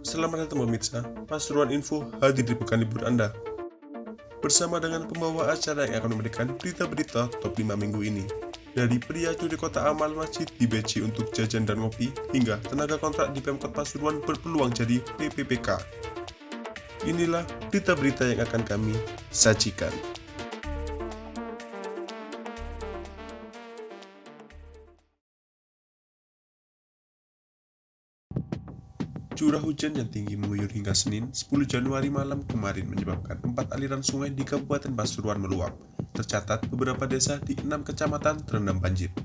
Selamat datang pemirsa, Pasuruan Info hadir di pekan libur Anda. Bersama dengan pembawa acara yang akan memberikan berita-berita top 5 minggu ini. Dari pria curi kota amal masjid di Beci untuk jajan dan ngopi, hingga tenaga kontrak di Pemkot Pasuruan berpeluang jadi PPPK. Inilah berita-berita yang akan kami sajikan. Curah hujan yang tinggi mengguyur hingga Senin, 10 Januari malam kemarin menyebabkan 4 aliran sungai di Kabupaten Pasuruan meluap. Tercatat beberapa desa di 6 kecamatan terendam banjir.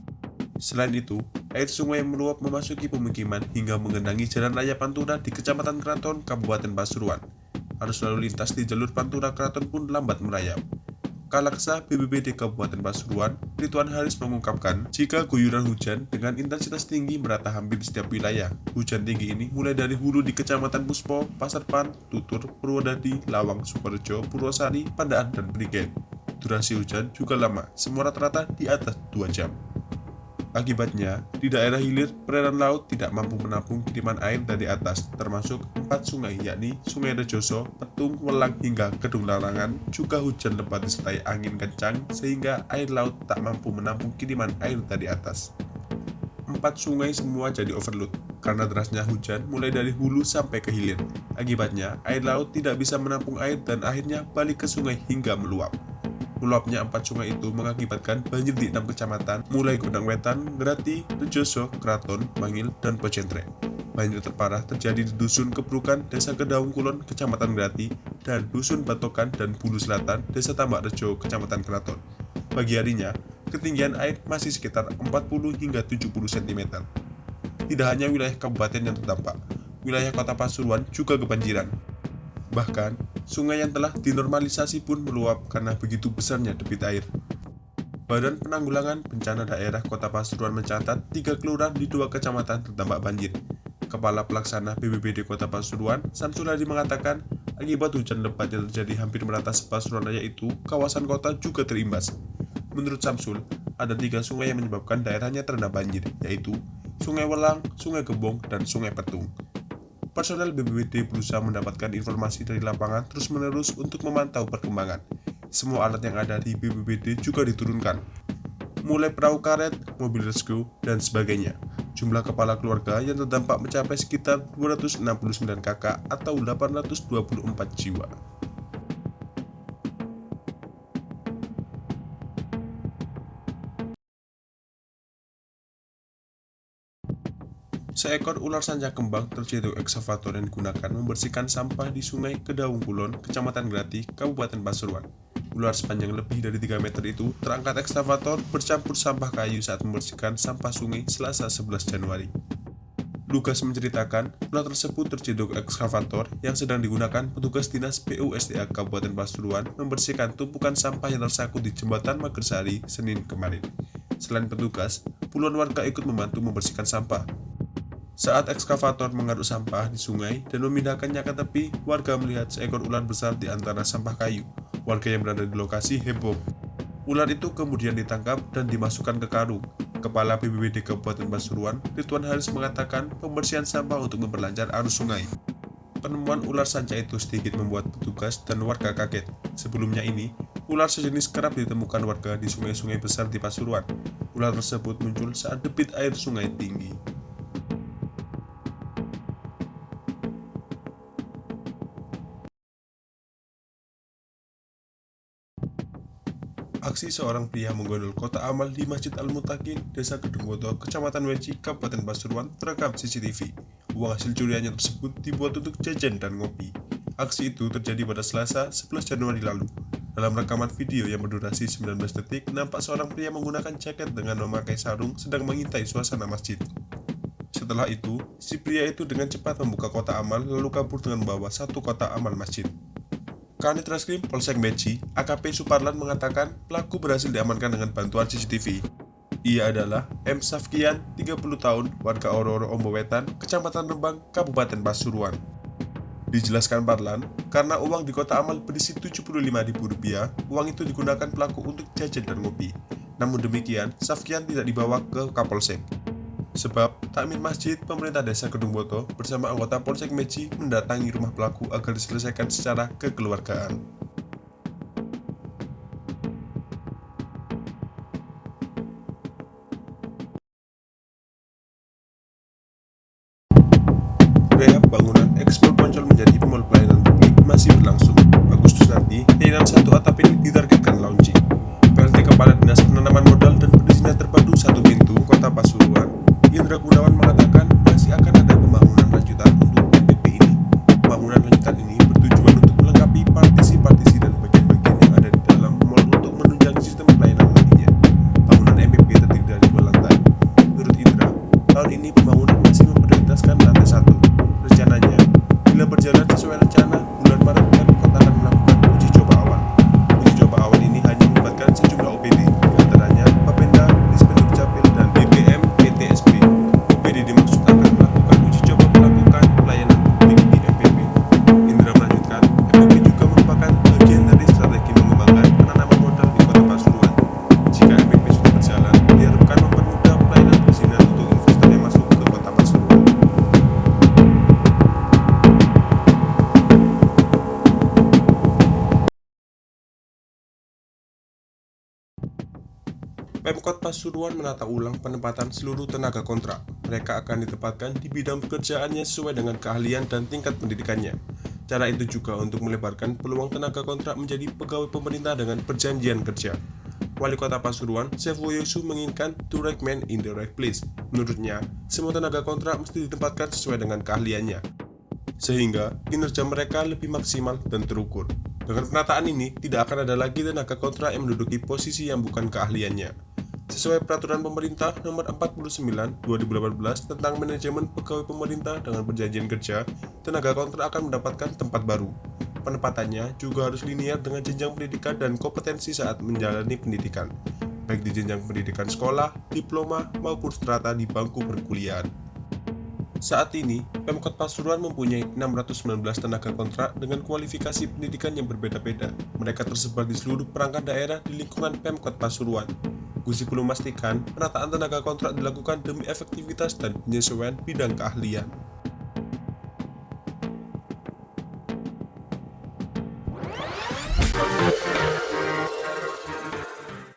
Selain itu, air sungai yang meluap memasuki pemukiman hingga menggenangi jalan raya Pantura di Kecamatan Keraton, Kabupaten Pasuruan. Arus lalu lintas di jalur Pantura Keraton pun lambat merayap. Kalaksa BPBD Kabupaten Pasuruan, Ridwan Haris mengungkapkan, jika guyuran hujan dengan intensitas tinggi merata hampir di setiap wilayah. Hujan tinggi ini mulai dari hulu di Kecamatan Puspo, Pasarpan, Tutur, Purwodadi, Lawang, Sukorejo, Purwosari, Pandaan, dan Prigen. Durasi hujan juga lama, semua rata-rata di atas 2 jam. Akibatnya, di daerah hilir, perairan laut tidak mampu menampung kiriman air dari atas, termasuk 4 sungai, yakni Sungai Rejoso, Petung, Welang, hingga Kedung Larangan. Juga hujan lebat disertai angin kencang, sehingga air laut tak mampu menampung kiriman air dari atas. 4 sungai semua jadi overload, karena derasnya hujan mulai dari hulu sampai ke hilir. Akibatnya, air laut tidak bisa menampung air dan akhirnya balik ke sungai hingga meluap. Meluapnya 4 sungai itu mengakibatkan banjir di 6 kecamatan, mulai Gondang Wetan, Grati, Rejoso, Keraton, Mangil, dan Pocentre. Banjir terparah terjadi di Dusun Kebrukan, Desa Kedaung Kulon, Kecamatan Grati, dan Dusun Batokan dan Bulu Selatan, Desa Tambak Rejo, Kecamatan Keraton. Pagi harinya, ketinggian air masih sekitar 40 hingga 70 cm. Tidak hanya wilayah kabupaten yang terdampak, wilayah kota Pasuruan juga kebanjiran. Bahkan, sungai yang telah dinormalisasi pun meluap karena begitu besarnya debit air. Badan Penanggulangan Bencana Daerah Kota Pasuruan mencatat 3 kelurahan di 2 kecamatan terdampak banjir. Kepala Pelaksana BPBD Kota Pasuruan, Samsul Hadi mengatakan, akibat hujan lebat yang terjadi hampir merata se-Pasuruan Raya itu, kawasan kota juga terimbas. Menurut Samsul, ada 3 sungai yang menyebabkan daerahnya terendam banjir, yaitu Sungai Welang, Sungai Gebong, dan Sungai Petung. Personel BPBD berusaha mendapatkan informasi dari lapangan terus-menerus untuk memantau perkembangan. Semua alat yang ada di BPBD juga diturunkan, mulai perahu karet, mobil rescue, dan sebagainya. Jumlah kepala keluarga yang terdampak mencapai sekitar 269 kakak atau 824 jiwa. Seekor ular sanca kembang terjatuh ekskavator yang digunakan membersihkan sampah di Sungai Kedaung Kulon, Kecamatan Grati, Kabupaten Pasuruan. Ular sepanjang lebih dari 3 meter itu terangkat ekskavator bercampur sampah kayu saat membersihkan sampah sungai Selasa 11 Januari. Lukas menceritakan, ular tersebut terjatuh ekskavator yang sedang digunakan petugas dinas PUSDA Kabupaten Pasuruan membersihkan tumpukan sampah yang tersangkut di jembatan Magersari Senin kemarin. Selain petugas, puluhan warga ikut membantu membersihkan sampah. Saat ekskavator mengaruk sampah di sungai dan memindahkannya ke tepi, warga melihat seekor ular besar di antara sampah kayu. Warga yang berada di lokasi heboh. Ular itu kemudian ditangkap dan dimasukkan ke karung. Kepala BPBD Kabupaten Pasuruan, Ridwan Haris mengatakan pembersihan sampah untuk memperlancar arus sungai. Penemuan ular sanca itu sedikit membuat petugas dan warga kaget. Sebelumnya ini, ular sejenis kerap ditemukan warga di sungai-sungai besar di Pasuruan. Ular tersebut muncul saat debit air sungai tinggi. Aksi seorang pria menggondol kotak amal di Masjid Al-Mutakin, Desa Kedungwoto, Kecamatan Weci, Kabupaten Pasuruan terekam CCTV. Uang hasil curiannya tersebut dibuat untuk jajan dan ngopi. Aksi itu terjadi pada Selasa 11 Januari lalu. Dalam rekaman video yang berdurasi 19 detik, nampak seorang pria menggunakan jaket dengan memakai sarung sedang mengintai suasana masjid. Setelah itu, si pria itu dengan cepat membuka kotak amal lalu kabur dengan membawa 1 kotak amal masjid. Kanit Reskrim Polsek Beci, AKP Suparlan mengatakan pelaku berhasil diamankan dengan bantuan CCTV. Ia adalah M. Safkian, 30 tahun, warga Ororo Ombowetan, Kecamatan Rembang, Kabupaten Pasuruan. Dijelaskan Parlan, karena uang di kotak amal berisi Rp75.000, uang itu digunakan pelaku untuk jajan dan ngopi. Namun demikian, Safkian tidak dibawa ke Kapolsek. Sebab takmir masjid pemerintah desa Kedung Boto bersama anggota Polsek Meji mendatangi rumah pelaku agar diselesaikan secara kekeluargaan. Rehab bangunan ekspor Poncol menjadi mall pelayanan publik masih berlangsung. Agustus nanti, keinginan satu atap ini ditargetkan launching. PLT Kepala Dinas Penanaman Modal dan Perizinan Terpadu Satu Pintu Kota Pasuruan, Indra Gunawan mengatakan masih akan ada pembangunan lanjutan untuk MPP ini. Pembangunan lanjutan ini bertujuan untuk melengkapi partisi-partisi dan bagian-bagian yang ada di dalam mall untuk menunjang sistem pelayanan nantinya. Bangunan MPP terdiri dari 2 lantai. Menurut Indra, tahun ini pembangunan masih memprioritaskan lantai 1. Rencananya, bila berjalan sesuai rencana, bulan Maret Pemkot kota akan melakukan uji coba awal. Uji coba awal ini hanya melibatkan sejumlah OPD, diantaranya Bapenda, Dispendium Capil, dan BPM PTSP. OPD dimaksud akan melakukan uji coba melakukan pelayanan publik di MPP. Indra melanjutkan, MPP juga merupakan bagian dari strategi mengembangkan penanaman modal di Kota Pasuruan. Jika MPP sudah berjalan, diharapkan mempermudah pelayanan perizinan untuk investor yang masuk ke Kota Pasuruan. Pemkot Pasuruan menata ulang penempatan seluruh tenaga kontrak. Mereka akan ditempatkan di bidang pekerjaannya sesuai dengan keahlian dan tingkat pendidikannya. Cara itu juga untuk melebarkan peluang tenaga kontrak menjadi pegawai pemerintah dengan perjanjian kerja. Wali Kota Pasuruan, Sefu Yosu menginginkan the right man in the right place. Menurutnya, semua tenaga kontrak mesti ditempatkan sesuai dengan keahliannya, sehingga kinerja mereka lebih maksimal dan terukur. Dengan penataan ini, tidak akan ada lagi tenaga kontrak yang menduduki posisi yang bukan keahliannya. Sesuai Peraturan Pemerintah Nomor 49 2018 tentang manajemen pegawai pemerintah dengan perjanjian kerja, tenaga kontrak akan mendapatkan tempat baru. Penempatannya juga harus linear dengan jenjang pendidikan dan kompetensi saat menjalani pendidikan, baik di jenjang pendidikan sekolah, diploma, maupun strata di bangku perkuliahan. Saat ini, Pemkot Pasuruan mempunyai 619 tenaga kontrak dengan kualifikasi pendidikan yang berbeda-beda. Mereka tersebar di seluruh perangkat daerah di lingkungan Pemkot Pasuruan. Gusi belum memastikan penataan tenaga kontrak dilakukan demi efektivitas dan penyesuaian bidang keahlian.